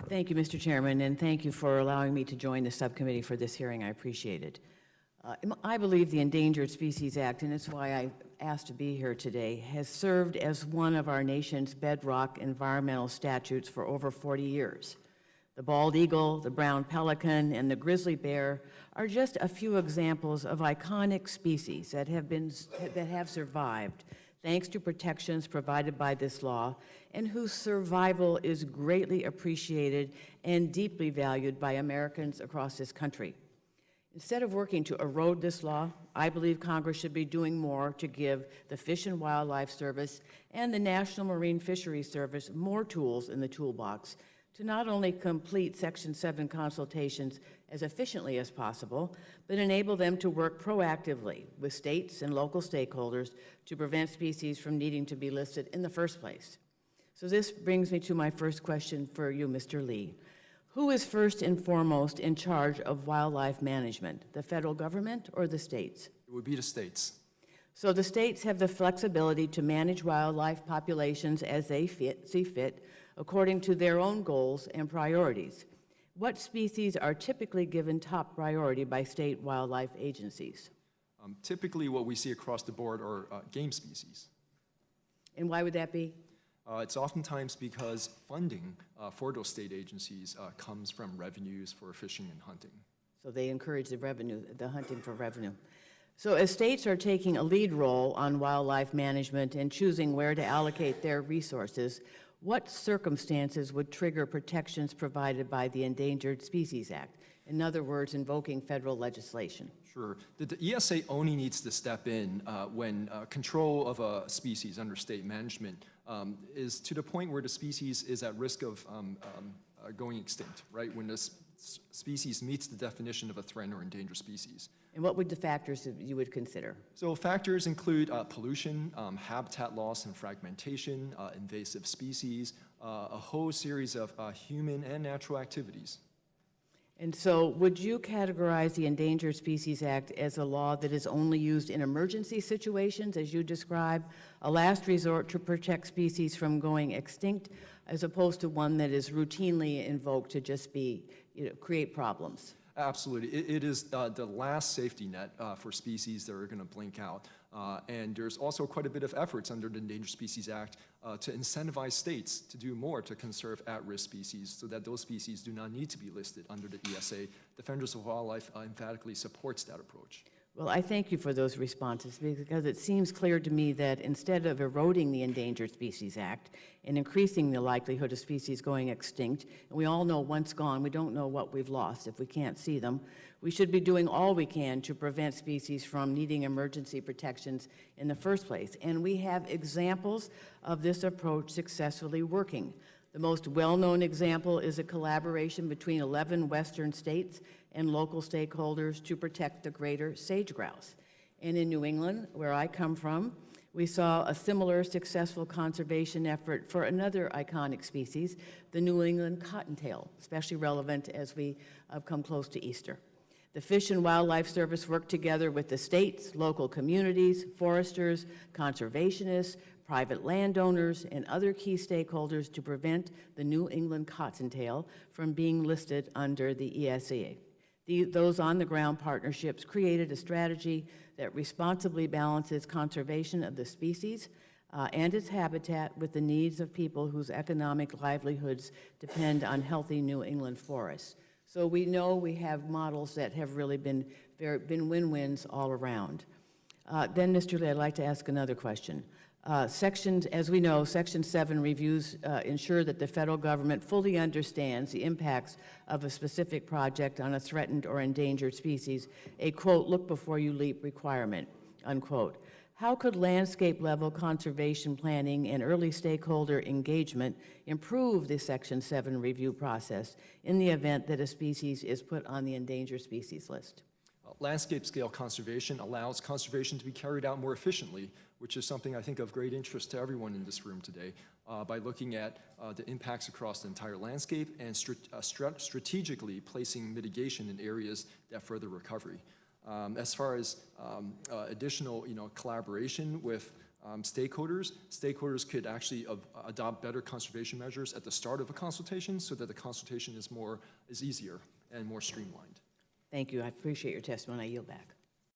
Thank you, Mr. Chairman, and thank you for allowing me to join the subcommittee for this hearing. I appreciate it. I believe the Endangered Species Act, and it's why I asked to be here today, has served as one of our nation's bedrock environmental statutes for over 40 years. The bald eagle, the brown pelican, and the grizzly bear are just a few examples of iconic species that have survived thanks to protections provided by this law, and whose survival is greatly appreciated and deeply valued by Americans across this country. Instead of working to erode this law, I believe Congress should be doing more to give the Fish and Wildlife Service and the National Marine Fisheries Service more tools in the toolbox to not only complete Section 7 consultations as efficiently as possible, but enable them to work proactively with states and local stakeholders to prevent species from needing to be listed in the first place. So this brings me to my first question for you, Mr. Lee. Who is first and foremost in charge of wildlife management, the federal government or the states? It would be the states. So the states have the flexibility to manage wildlife populations as they see fit, according to their own goals and priorities. What species are typically given top priority by state wildlife agencies? Typically what we see across the board are game species. And why would that be? It's oftentimes because funding for those state agencies comes from revenues for fishing and hunting. So they encourage the hunting for revenue. So as states are taking a lead role on wildlife management and choosing where to allocate their resources, what circumstances would trigger protections provided by the Endangered Species Act? In other words, invoking federal legislation. Sure. The ESA only needs to step in when control of a species under state management is to the point where the species is at risk of going extinct, right? When the species meets the definition of a threatened or endangered species. And what would the factors that you would consider? So factors include pollution, habitat loss and fragmentation, invasive species, a whole series of human and natural activities. And so would you categorize the Endangered Species Act as a law that is only used in emergency situations, as you describe, a last resort to protect species from going extinct, as opposed to one that is routinely invoked to just be, create problems? Absolutely. It is the last safety net for species that are going to blink out. And there's also quite a bit of efforts under the Endangered Species Act to incentivize states to do more to conserve at-risk species so that those species do not need to be listed under the ESA. Defenders of Wildlife emphatically supports that approach. Well, I thank you for those responses because it seems clear to me that instead of eroding the Endangered Species Act and increasing the likelihood of species going extinct, and we all know once gone, we don't know what we've lost if we can't see them, we should be doing all we can to prevent species from needing emergency protections in the first place. And we have examples of this approach successfully working. The most well-known example is a collaboration between 11 Western states and local stakeholders to protect the greater sage grouse. And in New England, where I come from, we saw a similar successful conservation effort for another iconic species, the New England cottontail, especially relevant as we come close to Easter. The Fish and Wildlife Service worked together with the states, local communities, foresters, conservationists, private landowners, and other key stakeholders to prevent the New England cottontail from being listed under the ESA. Those on-the-ground partnerships created a strategy that responsibly balances conservation of the species and its habitat with the needs of people whose economic livelihoods depend on healthy New England forests. So we know we have models that have really been win-wins all around. Then, Mr. Lee, I'd like to ask another question. As we know, Section 7 reviews ensure that the federal government fully understands the impacts of a specific project on a threatened or endangered species, a, quote, look before you leap requirement, unquote. How could landscape-level conservation planning and early stakeholder engagement improve the Section 7 review process in the event that a species is put on the endangered species list? Landscape-scale conservation allows conservation to be carried out more efficiently, which is something I think of great interest to everyone in this room today, by looking at the impacts across the entire landscape and strategically placing mitigation in areas that further recovery. As far as additional collaboration with stakeholders, stakeholders could actually adopt better conservation measures at the start of a consultation so that the consultation is easier and more streamlined. Thank you. I appreciate your testimony. I yield back.